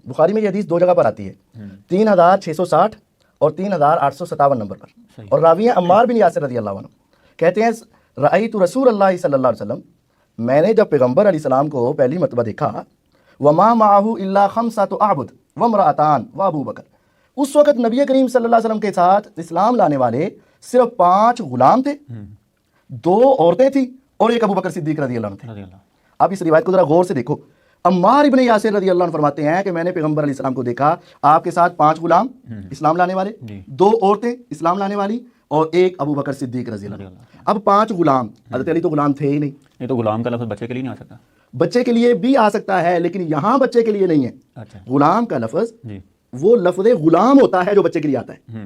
بخاری میں یہ حدیث دو جگہ پر آتی ہے، 3660 اور 3857 نمبر پر، اور راوی ہیں عمار بن یاسر رضی اللہ عنہ، کہتے ہیں رأیت رسول اللہ صلی اللہ علیہ وسلم، میں نے جب پیغمبر علیہ السلام کو پہلی مرتبہ دیکھا، وما معه الا 5 اعبد وامرأتان وابو بکر، اس وقت نبی کریم صلی اللہ علیہ وسلم کے ساتھ اسلام لانے والے صرف 5 غلام تھے، 2 عورتیں تھیں اور ایک ابو بکر صدیق رضی اللہ عنہ تھے۔ اب اس روایت کو ذرا غور سے دیکھو، عمار ابن یاسر رضی اللہ عنہ فرماتے ہیں کہ میں نے پیغمبر علیہ السلام کو دیکھا، آپ کے ساتھ 5 غلام اسلام لانے والے، 2 عورتیں اسلام لانے والی اور ایک ابو بکر صدیق رضی اللہ عنہ۔ اب 5 غلام، حضرت علی تو غلام تھے ہی نہیں، یہ تو غلام کا لفظ بچے کے لیے نہیں آ سکتا؟ بچے کے لیے بھی آ سکتا ہے لیکن یہاں بچے کے لیے نہیں ہے۔ اچھا، غلام کا لفظ وہ لفظ غلام ہوتا ہے جو بچے کے لیے آتا ہے،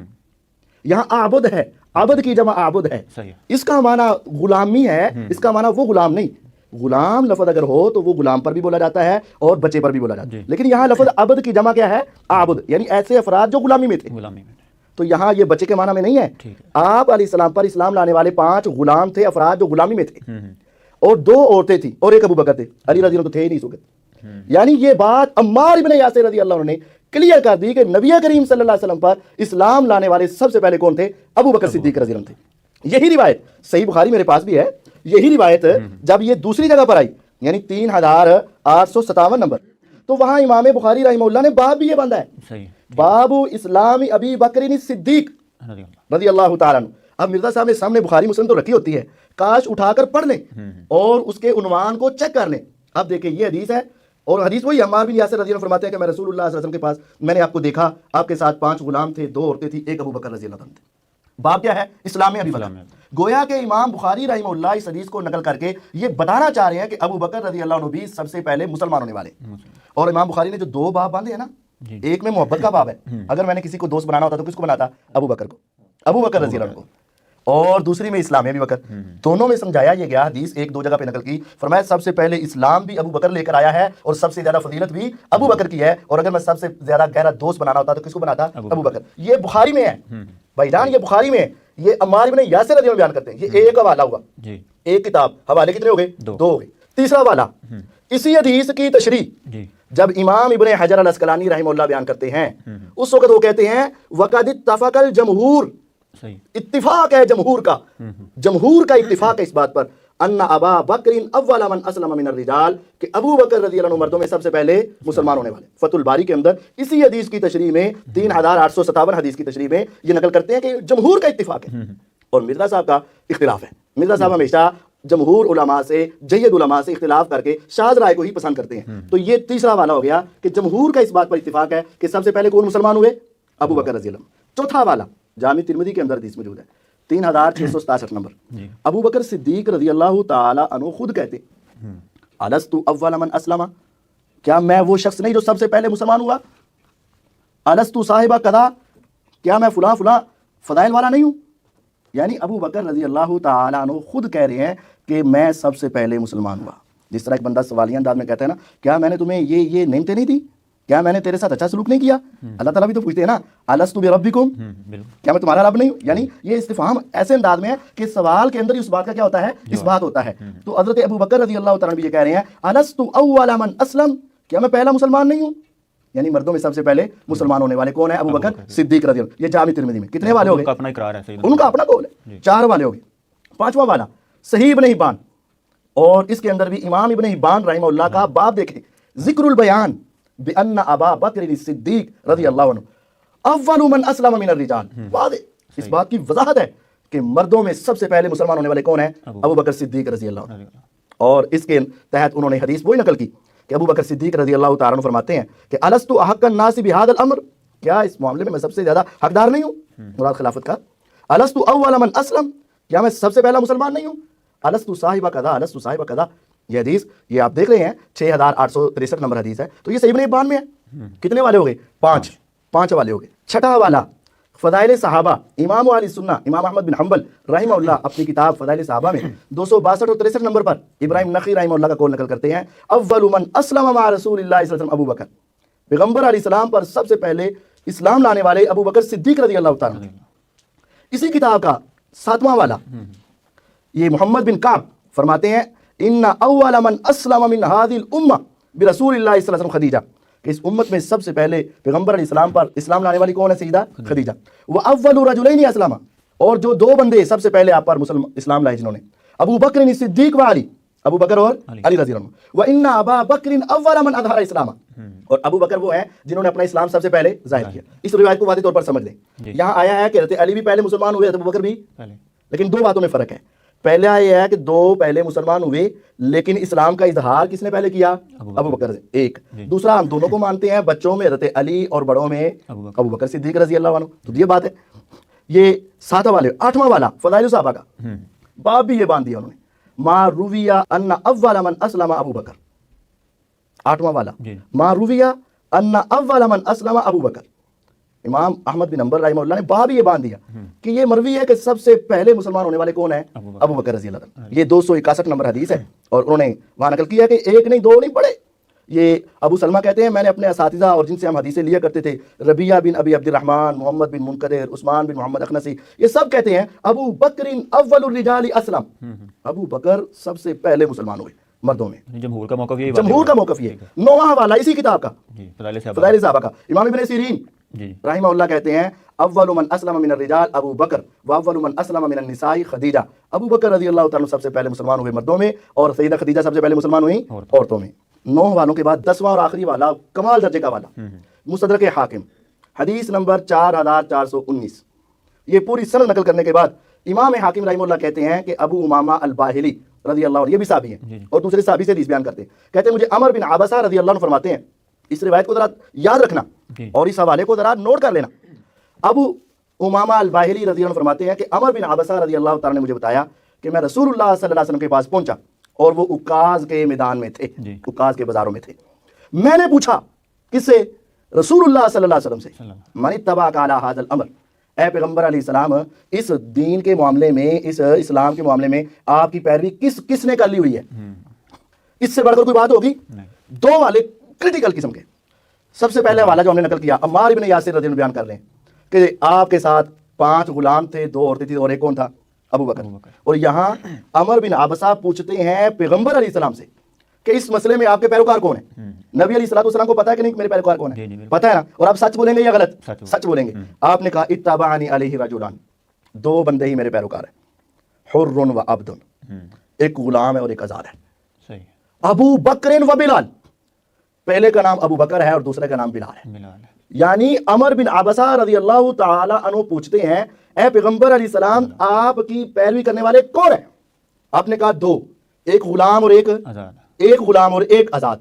یہاں عابد ہے، عابد کی جمع عابد ہے، اس کا معنی غلامی ہے، اس کا معنی وہ غلام نہیں۔ غلام لفظ اگر ہو تو وہ غلام پر بھی بولا جاتا ہے اور بچے پر بھی بولا جاتا ہے، لیکن یہاں لفظ عبد کی جمع کیا ہے؟ عابد، یعنی ایسے افراد جو غلامی میں تھے، تو یہاں یہ بچے کے معنی میں نہیں ہے۔ آپ علیہ السلام پر اسلام لانے والے 5 غلام تھے، افراد جو غلامی میں تھے، اور 2 عورتیں تھیں اور ایک ابو بکر تھے، علی رضی اللہ عنہ تو تھے ہی نہیں اس وقت۔ یعنی یہ بات عمار ابن یاسر رضی اللہ عنہ نے کلیئر کر دی کہ نبی کریم صلی اللہ علیہ وسلم پر اسلام لانے والے سب سے پہلے کون تھے؟ ابو بکر صدیق رضی اللہ عنہ تھے۔ یہی روایت صحیح بخاری میرے پاس بھی ہے، یہی روایت جب یہ دوسری جگہ پر آئی یعنی 3857 نمبر، تو وہاں امام بخاری رحمہ اللہ نے باب بھی یہ باندھا ہے، باب اسلام ابی بکر صدیق رضی اللہ تعالیٰ عنہ۔ اب مرزا صاحب نے سامنے بخاری مسلم تو رکھی ہوتی ہے، کاش اٹھا کر پڑھ لیں اور اس کے عنوان کو چیک کر لیں۔ اب دیکھیں یہ حدیث ہے، اور حدیث وہی عمار بن یاسر رضی اللہ عنہ فرماتے ہیں کہ میں رسول اللہ صلی اللہ علیہ وسلم کے پاس میں نے آپ کو دیکھا، آپ کے ساتھ 5 غلام تھے، 2 عورتیں تھیں، ایک ابو بکر رضی اللہ عنہ تھے۔ باب کیا ہے؟ اسلام ابی بکر۔ گویا کہ امام بخاری رحمہ اللہ اس حدیث کو نقل کر کے یہ بتانا چاہ رہے ہیں کہ ابو بکر رضی اللہ عنہ بھی سب سے پہلے مسلمان ہونے والے۔ اور امام بخاری نے جو 2 باب باندھے ہیں نا، ایک میں محبت کا باب ہے، اگر میں نے کسی کو دوست بنانا ہوتا تو کس کو بناتا؟ ابو بکر کو، ابو بکر رضی اللہ عنہ کو، اور دوسری میں اسلام ابی بکر۔ دونوں میں سمجھایا یہ گیا، حدیث 1-2 جگہ پہ نقل کی، فرمایا سب سے پہلے اسلام بھی ابو بکر لے کر آیا ہے اور سب سے زیادہ فضیلت بھی ابو بکر کی ہے، اور اگر میں سب سے زیادہ گہرا دوست بنانا ہوتا تو کس کو بناتا؟ ابو بکر۔ یہ بخاری میں ہے بھائی جان، یہ بخاری میں ہے، یہ عمار بن یاسر رضی اللہ عنہ بیان کرتے ہیں۔ یہ ایک حوالہ ہوا، ایک کتاب، حوالے کتنے ہو گئے؟ 2 ہو گئے۔ تیسرا حوالہ اسی حدیث کی تشریح جب امام ابن حجر العسقلانی رحمہ اللہ بیان کرتے ہیں، اس وقت وہ کہتے ہیں وقد اتفق الجمہور، اتفاق ہے جمہور کا، جمہور کا اتفاق ہے اس بات پر، ان ابا بکر اول من اسلم من الرجال، کہ ابو بکر رضی اللہ عنہ مردوں میں سب سے پہلے مسلمان ہونے والے۔ فتح الباری کے اندر اسی حدیث کی تشریح میں 3857 حدیث کی تشریح میں یہ نقل کرتے ہیں کہ جمہور کا اتفاق ہے اور مرزا صاحب کا اختلاف ہے۔ مرزا صاحب ہمیشہ جمہور علماء سے، جید علماء سے اختلاف کر کے شاذ رائے کو ہی پسند کرتے ہیں، تو یہ تیسرا والا ہو گیا کہ جمہور کا اس بات پر اتفاق ہے کہ سب سے پہلے کون مسلمان ہوئے؟ ابو بکر رضی اللہ عنہ۔ چوتھا والا جامع ترمذی کے اندر حدیث موجود ہے، 3667 نمبر، ابو بکر صدیق رضی اللہ تعالی عنہ خود کہتے الست اول من اسلم، کیا میں وہ شخص نہیں جو سب سے پہلے مسلمان ہوا؟ الست صاحب کذا، کیا میں فلاں فلاں فضائل والا نہیں ہوں؟ یعنی ابو بکر رضی اللہ تعالی عنہ خود کہہ رہے ہیں کہ میں سب سے پہلے مسلمان ہوا۔ جس طرح ایک بندہ سوالیہ انداز میں کہتا ہے نا، کیا میں نے تمہیں یہ نعمتیں نہیں دی؟ کیا میں نے تیرے ساتھ اچھا سلوک نہیں کیا؟ اللہ تعالیٰ بھی تو پوچھتے ہیں نا، الست بربکم، کیا میں تمہارا رب نہیں ہوں؟ یعنی یہ استفہام ایسے انداز میں ہے کہ سوال کے اندر اس بات کا کیا ہوتا ہے؟ اس بات ہوتا ہے۔ تو حضرت ابو بکر رضی اللہ تعالیٰ بھی یہ کہہ رہے ہیں الست اول من اسلم، کیا میں پہلا مسلمان نہیں ہوں؟ یعنی مردوں میں سب سے پہلے مسلمان ہونے والے کون ہیں؟ ابو بکر صدیق رضی اللہ۔ یہ جامع ترمذی میں کتنے والے ہو گئے؟ اپنا اقرار ہے، ان کا اپنا قول ہے، 4 والے ہو گئے۔ 5واں والا صحیح ابن حبان، اور اس کے اندر بھی امام ابن حبان رحمہ اللہ کا باب دیکھیں، ذکر البیان بان ابا بکر الصدیق رضی اللہ عنہ اول من اسلم من الرجال، واضح اس بات کی وضاحت ہے کہ مردوں میں سب سے پہلے مسلمان ہونے والے کون ہیں؟ ابو بکر صدیق رضی اللہ عنہ۔ اور اس کے تحت انہوں نے حدیث وہی نقل کی کہ ابو بکر صدیق رضی اللہ تعالیٰ عنہ فرماتے ہیں کہ الست احق الناس بهذا الامر، کیا اس معاملے میں سب سے زیادہ حقدار نہیں ہوں؟ مراد خلافت کا۔ الست اول من اسلم، کیا میں سب سے پہلا مسلمان نہیں ہوں؟ الست صاحب کذا، الست صاحب کذا۔ یہ حدیث یہ آپ دیکھ رہے ہیں 6863 نمبر حدیث ہے، تو یہ صحیح ابن حبان میں ہے۔ کتنے والے ہو گئے؟ 5 والے ہو گئے۔ چھٹا والا فضائل صحابہ، امام اہل سنہ امام احمد بن حنبل رحمہ اللہ اپنی کتاب فضائل صحابہ میں 262 اور 63 نمبر پر ابراہیم نخعی رحمہ اللہ کا قول نقل کرتے ہیں اول من اسلم مع رسول اللہ صلی اللہ علیہ وسلم ابو بکر، پیغمبر علیہ السلام پر سب سے پہلے اسلام لانے والے ابو بکر صدیق رضی اللہ تعالیٰ عنہ۔ اسی کتاب کا 7واں والا یہ محمد بن کعب فرماتے ہیں ان اول من اسلم من هذه الامه برسول اللہ صلی اللہ علیہ وسلم خدیجہ، کہ اس امت میں سب سے پہلے پیغمبر علیہ السلام پر اسلام لانے والی کون ہے؟ سیدہ خدیجہ. وَأَوَّلُ رَجُلَيْنِ أَسْلَمَ، اور جو دو بندے سب سے پہلے آپ پر اسلام لائے جنہوں نے، ابو بکر صدیق و علی، ابو بکر اور علی رضی اللہ عنہ. وَإِنَّ أَبَا بَكْرٍ أَوَّلَ مَنْ أَظْهَرَ الْإِسْلَامَ، اور ابو بکر وہ ہیں جنہوں نے اپنا اسلام سب سے پہلے ظاہر کیا. اس روایت کو واضح طور پر سمجھ لیں. یہاں آیا ہے کہ حضرت علی بھی پہلے مسلمان ہوئے، ابو بکر بھی، لیکن دو باتوں میں فرق ہے. پہلا یہ ہے کہ دو پہلے مسلمان ہوئے لیکن اسلام کا اظہار کس نے پہلے کیا؟ ابو بکر سے. ایک دوسرا، ہم دونوں کو مانتے ہیں، بچوں میں حضرت علی اور بڑوں میں ابو بکر صدیق رضی اللہ عنہ. تو یہ بات ہے. یہ 7واں والے 8واں والا فضائل صحابہ کا باب بھی یہ باندھ دیا انہوں نے. ما رویہ ان اول من اسلم ابو بکر، 8واں والا ما رویہ ان اول من اسلم ابو بکر. امام احمد بن حنبل رحمہ اللہ نے باب یہ باندھ دیا کہ یہ مروی ہے کہ سب سے پہلے مسلمان ہونے والے کون ہیں؟ ابو بکر رضی اللہ عنہ. یہ 261 نمبر حدیث ہے اور انہوں نے وہاں نقل کیا کہ ایک نہیں دو نہیں پڑھے. یہ ابو سلمہ کہتے ہیں میں نے اپنے اساتذہ اور جن سے ہم حدیثیں لیا کرتے تھے، ربیعہ بن ابی عبد الرحمن، محمد بن منقدر، عثمان بن محمد اخنسی، یہ سب کہتے ہیں ابو بکر اول الرجال اسلم، ابو بکر سب سے پہلے مسلمان ہوئے مردوں میں. جمہور کا موقف یہ، جمہور کا موقف یہ. 9واں والا اسی کتاب کا فضائل صحابہ کا امام ابن سیرین رحمہ اللہ کہتے ہیں اول من اسلم من الرجال ابو بکر واول من اسلم من النساء خدیجہ. ابو بکر رضی اللہ تعالیٰ سب سے پہلے مسلمان ہوئے مردوں میں اور سیدہ خدیجہ سب سے پہلے مسلمان ہوئی عورتوں میں. 9 والوں کے بعد 10واں اور آخری والا کمال درجے کا والا مستدرک حاکم حدیث نمبر 4419. یہ پوری سند نقل کرنے کے بعد امام حاکم رحمہ اللہ کہتے ہیں کہ ابو امامہ الباہلی رضی اللہ عنہ، یہ بھی صحابی ہیں اور دوسرے صحابی سے حدیث بیان کرتے ہیں، کہتے ہیں مجھے عمر بن عبسہ رضی اللہ عنہ فرماتے ہیں، اس روایت کو ذرا یاد رکھنا اور اس حوالے کو ذرا نوٹ کر لینا. ابو امامہ الباہلی رضی اللہ عنہ فرماتے ہیں کہ عمر بن عبسہ رضی اللہ تعالیٰ نے مجھے بتایا کہ میں رسول اللہ صلی اللہ علیہ وسلم کے پاس پہنچا اور وہ عکاظ کے میدان میں تھے، عکاظ کے بازاروں میں تھے. میں نے پوچھا کس سے؟ رسول اللہ صلی اللہ علیہ وسلم سے. من اتبعک علی ھذا الامر، اے پیغمبر علیہ السلام اس دین کے معاملے میں، اس اسلام کے معاملے میں آپ کی پیروی کس نے کر لی ہوئی ہے؟ اس سے بڑھ کر کوئی بات ہوگی؟ 2 والے کرٹیکل قسم کے. سب سے پہلے والا جو ہم نے نقل کیا عمار بن یاسر رضی اللہ عنہ بیان کر لیں کہ آپ کے ساتھ 5 غلام تھے، 2 عورتیں تھیں اور ایک کون تھا؟ ابو بکر. اور یہاں عمر بن عبسہ پوچھتے ہیں پیغمبر علیہ السلام سے کہ اس مسئلے میں آپ کے پیروکار کون ہیں؟ نبی علیہ السلام کو پتا ہے کہ نہیں میرے پیروکار کون ہیں؟ پتا ہے نا. اور آپ سچ بولیں گے یا غلط؟ سچ بولیں گے. آپ نے کہا اتبعنی علیہ رجلان، 2 بندے ہی میرے پیروکار ہیں، حر و عبد، ایک غلام ہے اور ایک آزاد ہے. ابو بکر و بلال، پہلے کا نام ابو بکر ہے اور دوسرے کا نام بلال ہے. یعنی عمر بن عبسہ رضی اللہ تعالی عنہ پوچھتے ہیں اے پیغمبر علیہ السلام آپ کی پیروی کرنے والے کون ہیں؟ آپ نے کہا 2، ایک غلام اور ایک غلام اور ایک آزاد.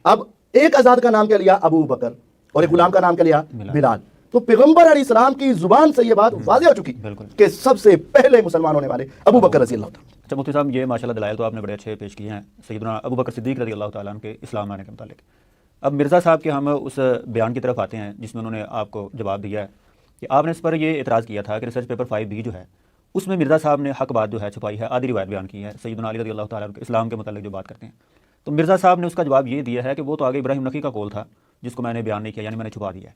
اب ایک آزاد کا نام کیا لیا؟ ابو بکر، اور ایک غلام کا نام کیا لیا؟ بلال. تو پیغمبر علیہ السلام کی زبان سے یہ بات واضح ہو چکی کہ سب سے پہلے مسلمان ہونے والے ابو بکر رضی اللہ تعالیٰ. اچھا مفتی صاحب، یہ ماشاءاللہ دلائل تو آپ نے بڑے اچھے پیش کیے ہیں سیدنا ابو بکر صدیق رضی اللہ تعالیٰ عنہ کے اسلام لانے کے متعلق. اب مرزا صاحب کے ہم اس بیان کی طرف آتے ہیں جس میں انہوں نے آپ کو جواب دیا ہے کہ آپ نے اس پر یہ اعتراض کیا تھا کہ ریسرچ پیپر 5B جو ہے اس میں مرزا صاحب نے حق بات جو ہے چھپائی ہے، آدھی روایت بیان کی ہے سیدنا علی رضی اللہ تعالیٰ عنہ کے اسلام کے متعلق جو بات کرتے ہیں. تو مرزا صاحب نے اس کا جواب یہ دیا ہے کہ وہ تو آگے ابراہیم نخعی کا قول تھا جس کو میں نے بیان نہیں کیا، یعنی میں نے چھپا دیا ہے.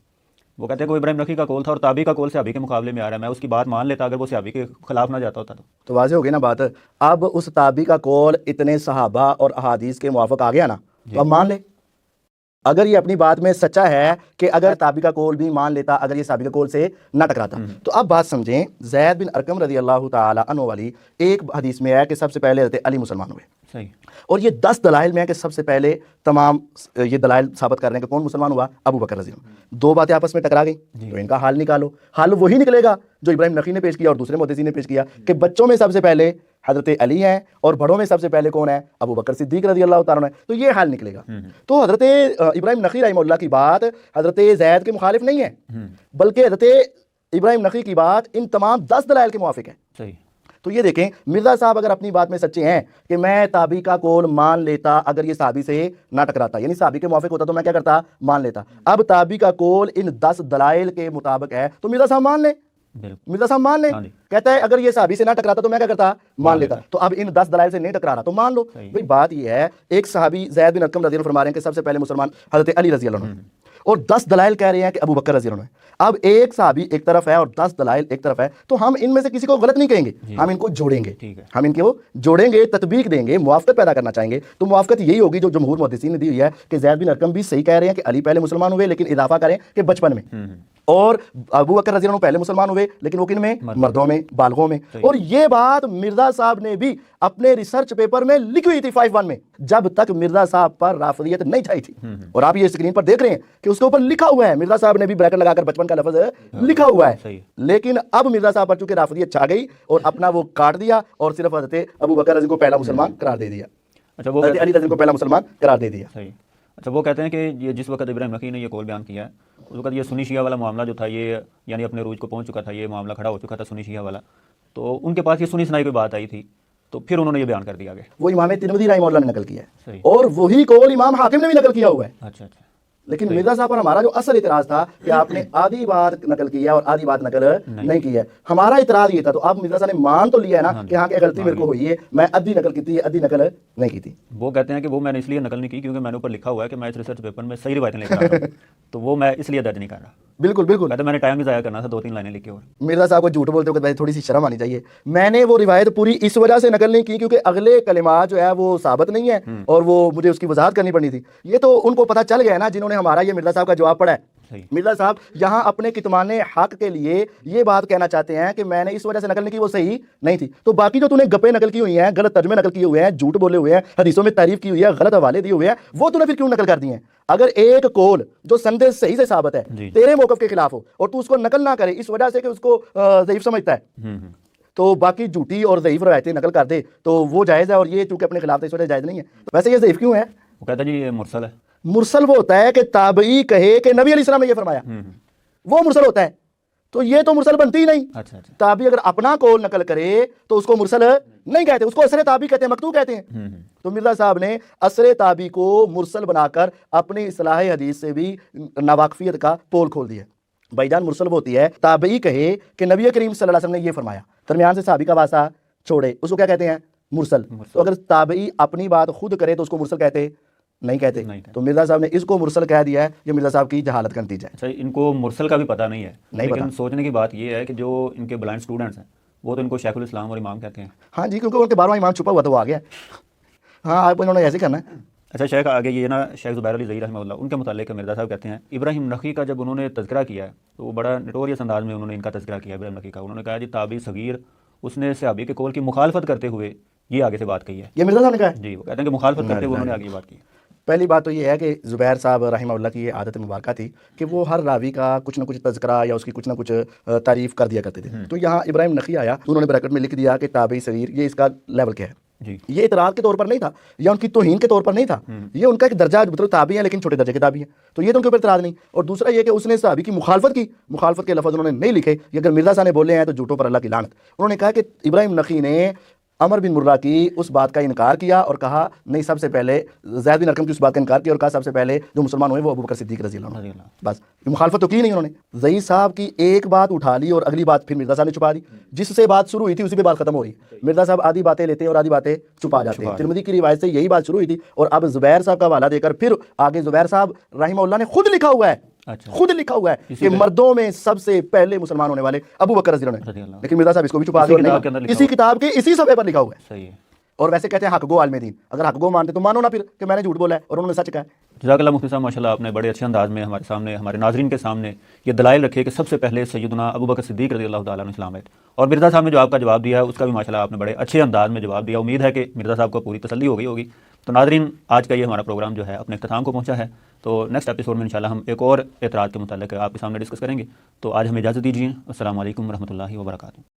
وہ کہتے ہیں کہ وہ ابراہیم نخعی کا قول تھا اور تابعی کا قول صحابی کے مقابلے میں آ رہا ہے. میں اس کی بات مان لیتا اگر وہ صحابی کے خلاف نہ جاتا ہوتا تو واضح ہو گئی نا بات. اب اس تابعی کا قول اتنے صحابہ اور احادیث کے موافق آ گیا نا، تو اب مان لے. اگر یہ اپنی بات میں سچا ہے کہ اگر تابعی کا قول بھی مان لیتا اگر یہ صحابی کے قول سے نہ ٹکراتا. تو اب بات سمجھیں، زید بن ارقم رضی اللہ تعالی عنہ والی ایک حدیث میں ہے کہ سب سے پہلے حضرت علی مسلمان ہوئے، صحیح. اور یہ 10 دلائل میں ہے کہ سب سے پہلے تمام یہ دلائل ثابت کر رہے ہیں کہ کون مسلمان ہوا؟ ابو بکر رضی اللہ عنہ. 2 باتیں آپس میں ٹکرا گئی تو ان کا حل نکالو. حل وہی نکلے گا جو ابراہیم نخعی نے پیش کیا اور دوسرے محدثین نے پیش کیا کہ بچوں میں سب سے پہلے حضرت علی ہیں اور بڑوں میں سب سے پہلے کون ہے؟ ابو بکر صدیق رضی اللہ تعالیٰ عنہ. تو یہ حل نکلے گا. تو حضرت ابراہیم نخعی رحمہ اللہ کی بات حضرت زید کے مخالف نہیں ہے بلکہ حضرت ابراہیم نخعی کی بات ان تمام 10 دلائل کے موافق ہے. صحیح. تو یہ دیکھیں مرزا صاحب اگر اپنی بات میں سچے ہیں کہ میں تابعی کا قول مان لیتا اگر یہ صحابی سے نہ ٹکراتا، یعنی صحابی کے موافق ہوتا تو میں کیا کرتا؟ مان لیتا. اب تابعی کا قول ان 10 دلائل کے مطابق ہے تو مرزا صاحب مان لیں. مرزا صاحب مان لیں. کہتا ہے اگر یہ صحابی سے نہ ٹکراتا تو میں کیا کرتا؟ مان لیتا. تو اب ان 10 دلائل سے نہیں ٹکرا رہا تو مان لو. بھئی بات یہ ہے، ایک صحابی زید بن ارقم رضی اللہ عنہ فرما رہے ہیں کہ سب سے پہلے مسلمان حضرت علی رضی اللہ عنہ، اور 10 دلائل کہہ رہے ہیں کہ ابو بکر رضی اللہ عنہ ہے. اب ایک صحابی ایک طرف ہے اور 10 دلائل ایک طرف ہے, تو ہم ان میں سے کسی کو غلط نہیں کہیں گے, ہم ان کو جوڑیں گے, ہم ان کو جوڑیں گے, تطبیق دیں گے, موافقت پیدا کرنا چاہیں گے. تو موافقت یہی ہوگی جو جمہور محدثین نے دی ہوئی ہے کہ زید بن ارقم بھی صحیح کہہ رہے ہیں کہ علی پہلے مسلمان ہوئے, لیکن اضافہ کریں کہ بچپن میں, اور ابو بکر رضی اللہ عنہ پہلے مسلمان ہوئے لیکن وہ کن میں, مردوں میں, بالغوں میں. اور یہ بات مرزا صاحب نے بھی اپنے ریسرچ پیپر میں لکھی ہوئی تھی 5-1 میں, جب تک مرزا صاحب پر رافضیت نہیں چھائی تھی. اور آپ یہ اسکرین پر دیکھ رہے ہیں کہ اس کے اوپر لکھا ہوا ہے, مرزا صاحب نے بھی بریکٹ لگا کر بچپن کا لفظ لکھا ہوا ہے. لیکن اب مرزا صاحب پر چونکہ رافضیت چھا گئی اور اپنا وہ کاٹ دیا اور صرف حضرت ابو بکر رضی کو پہلا مسلمان قرار دے دیا, حضرت علی رضی کو پہلا مسلمان قرار دے دیا. اچھا, وہ کہتے ہیں کہ یہ جس وقت ابراہیم نخعی نے یہ قول بیان کیا ہے, اس وقت یہ سنی شیعہ والا معاملہ جو تھا, یہ یعنی اپنے عروج کو پہنچ چکا تھا, یہ معاملہ کھڑا ہو چکا تھا سنی شیعہ والا, تو ان کے پاس یہ سنی سنائی کوئی بات آئی تھی, تو پھر انہوں نے یہ بیان کر دیا. وہ امام ترمذی رحمہ اللہ نے نقل کیا ہے, اور وہی قول امام حاکم نے بھی نقل کیا ہوا ہے. اچھا اچھا. لیکن مرزا صاحب پر ہمارا جو اصل اعتراض تھا کہ آپ نے آدھی بات نقل کی ہے اور آدھی بات نقل نہیں کی ہے, ہمارا اعتراض یہ تھا. تو آپ مرزا صاحب نے مان تو لیا ہے نا کہ ہاں کہ غلطی میرے کو ہوئی ہے, میں آدھی نقل کی تھی, آدھی نقل نہیں کی تھی. وہ کہتے ہیں کہ وہ میں نے اس لیے نقل نہیں کی کیونکہ میں نے اوپر لکھا ہوا ہے کہ میں اس ریسرچ پیپر میں صحیح روایتیں لے کر آتا ہوں, تو وہ میں اس لیے درج نہیں کر رہا. بالکل بالکل, کہتے میں نے ٹائم بھی ضائع کرنا تھا, 2-3 لائنیں لکھی. اور مرزا صاحب کو جھوٹ بولتے ہوئے تھوڑی سی شرم آنی چاہیے. میں نے وہ روایت پوری اس وجہ سے نقل نہیں کی کیونکہ اگلے کلمات جو ہے وہ ثابت نہیں ہے اور وہ مجھے اس کی وضاحت کرنی پڑنی تھی. یہ تو ان کو پتہ چل گیا نا جنہوں نے ہمارا یہ مرزا صاحب کا جواب پڑھا ہے. مرزا صاحب یہاں اپنے کتمان حق کے لیے یہ بات کہنا چاہتے ہیں کہ میں نے اس وجہ سے نقل نہیں کی, وہ صحیح نہیں تھی. تو باقی جو تو نے گپیں نقل کی ہوئی ہیں, غلط ترجمے نقل کیے ہوئے ہیں, جھوٹ بولے ہوئے ہیں, حدیثوں میں تعریف کی ہوئی ہے, غلط حوالے دیے ہوئے ہیں, وہ تو نے پھر کیوں نقل کر دی ہیں؟ اگر ایک قول جو سند صحیح سے ثابت ہے تیرے موقف کے خلاف ہو اور تو اس کو نقل نہ کرے اس وجہ سے کہ اس کو ضعیف سمجھتا ہے, تو باقی جھوٹی اور ضعیف روایتیں نقل کر دے تو وہ جائز ہے, اور یہ چونکہ اپنے خلاف اس وجہ جائز نہیں ہے. ویسے یہ ضعیف کیوں ہے؟ وہ کہتا ہے جی یہ مرسل ہے. مرسل وہ ہوتا ہے کہ تابعی کہے کہ نبی علیہ السلام نے یہ فرمایا, وہ مرسل ہوتا ہے. تو یہ تو مرسل بنتی ہی نہیں. تابعی اگر اپنا قول نقل کرے تو اس کو مرسل نہیں کہتے, اس کو اثر تابعی کہتے ہیں, مقطوع کہتے ہیں. تو مرزا صاحب نے اثر تابعی کو مرسل بنا کر اپنی اصلاح حدیث سے بھی ناواقفیت کا پول کھول دیا. بھائی جان, مرسل وہ ہوتی ہے تابعی کہے کہ نبی کریم صلی اللہ علیہ وسلم نے یہ فرمایا, درمیان سے صحابی کا واسطہ چھوڑے, اس کو کیا کہتے ہیں؟ مرسل. تو اگر تابعی اپنی بات خود کرے تو اس کو مرسل کہتے نہیں کہتے. تو مرزا صاحب نے اس کو مرسل کہہ دیا ہے, یہ مرزا صاحب کی جہالت کا نتیجہ ہے. اچھا, ان کو مرسل کا بھی پتہ نہیں ہے, لیکن سوچنے کی بات یہ ہے کہ جو ان کے بلائنڈ اسٹوڈنٹس ہیں وہ تو ان کو شیخ الاسلام اور امام کہتے ہیں. ہاں جی, کیونکہ ان کے 12واں امام چھپا ہوا تو وہ آ گیا. ہاں, آپ انہوں نے ایسے کرنا ہے. اچھا شیخ, آگے یہ نا شیخ زبیر علی زئی رحمہ اللہ, ان کے متعلق مرزا صاحب کہتے ہیں ابراہیم نخعی کا جب انہوں نے تذکرہ کیا ہے تو وہ بڑا نٹوریس انداز میں انہوں نے ان کا تذکرہ کیا ابراہیم نخعی کا. انہوں نے کہا جی تابعی صغیر, اس نے صحابی کے قول کی مخالفت کرتے ہوئے یہ آگے سے بات کہی ہے. یہ مرزا صاحب نے کہا ہے جی, وہ کہتے ہیں کہ مخالفت کرتے ہوئے انہوں نے آگے یہ بات کی. پہلی بات تو یہ ہے کہ زبیر صاحب رحمہ اللہ کی یہ عادت مبارکہ تھی کہ وہ ہر راوی کا کچھ نہ کچھ تذکرہ یا اس کی کچھ نہ کچھ تعریف کر دیا کرتے تھے. تو یہاں ابراہیم نخعی آیا, انہوں نے بریکٹ میں لکھ دیا کہ تابعی صغیر, یہ اس کا لیول کیا ہے. یہ اعتراض کے طور پر نہیں تھا یا ان کی توہین کے طور پر نہیں تھا, یہ ان کا ایک درجہ مطلب تابعی ہے لیکن چھوٹے درجے کے تابعی ہیں, تو یہ تو ان کے اوپر اعتراض نہیں. اور دوسرا یہ کہ اس نے صحابی کی مخالفت کی, مخالفت کے لفظ انہوں نے نہیں لکھے. یہ اگر مرزا صاحب نے بولے ہیں تو جھوٹوں پر اللہ کی لعنت. انہوں نے کہا کہ ابراہیم نخعی نے عمر بن مرہ کی اس بات کا انکار کیا اور کہا نہیں, سب سے پہلے زید بن ارقم کی اس بات کا انکار کیا اور کہا سب سے پہلے جو مسلمان ہوئے وہ ابو بکر صدیق رضی اللہ عنہ. بس مخالفت تو کی نہیں انہوں نے. زئی صاحب کی ایک بات اٹھا لی اور اگلی بات پھر مرزا صاحب نے چھپا دی. جس سے بات شروع ہوئی تھی اسی پہ بات ختم ہو رہی. مرزا صاحب آدھی باتیں لیتے ہیں اور آدھی باتیں چھپا جاتے ہیں. ترمذی کی روایت سے یہی بات شروع ہوئی تھی اور اب زبیر صاحب کا حوالہ دے کر پھر آگے زبیر صاحب رحمہ اللہ نے خود لکھا ہوا ہے, خود لکھا ہوا ہے کہ مردوں میں سب سے پہلے مسلمان ہونے والے ابو بکر رضی اللہ عنہ. لیکن مرزا صاحب اس کو بھی چھپا دیا, اسی کتاب کے اسی صفحے پر لکھا ہوا ہے. اور ویسے کہتے ہیں حق گو عالم دین, اگر حق گو مانتے تو مانو نا پھر کہ میں نے جھوٹ بولا ہے اور انہوں نے سچ کہا ہے. جزاک اللہ مفتی صاحب, ماشاء اللہ آپ نے بڑے اچھے انداز میں ہمارے سامنے, ہمارے ناظرین کے سامنے یہ دلائل رکھے کہ سب سے پہلے سیدنا ابو بکر صدیق رضی اللہ تعالیٰ عنہ اسلام آئے. اور مرزا صاحب نے جو آپ کا جواب دیا ہے اس کا بھی ماشاء اللہ آپ نے بڑے اچھے انداز میں جواب دیا. امید ہے کہ مرزا صاحب کو پوری تسلی ہو گئی ہوگی. تو ناظرین, آج کا یہ ہمارا پروگرام جو ہے اپنے اختتام کو پہنچا ہے. تو نیکسٹ ایپیسوڈ میں انشاءاللہ ہم ایک اور اعتراض کے متعلق آپ کے سامنے ڈسکس کریں گے. تو آج ہمیں اجازت دیجیے. السلام علیکم ورحمۃ اللہ وبرکاتہ.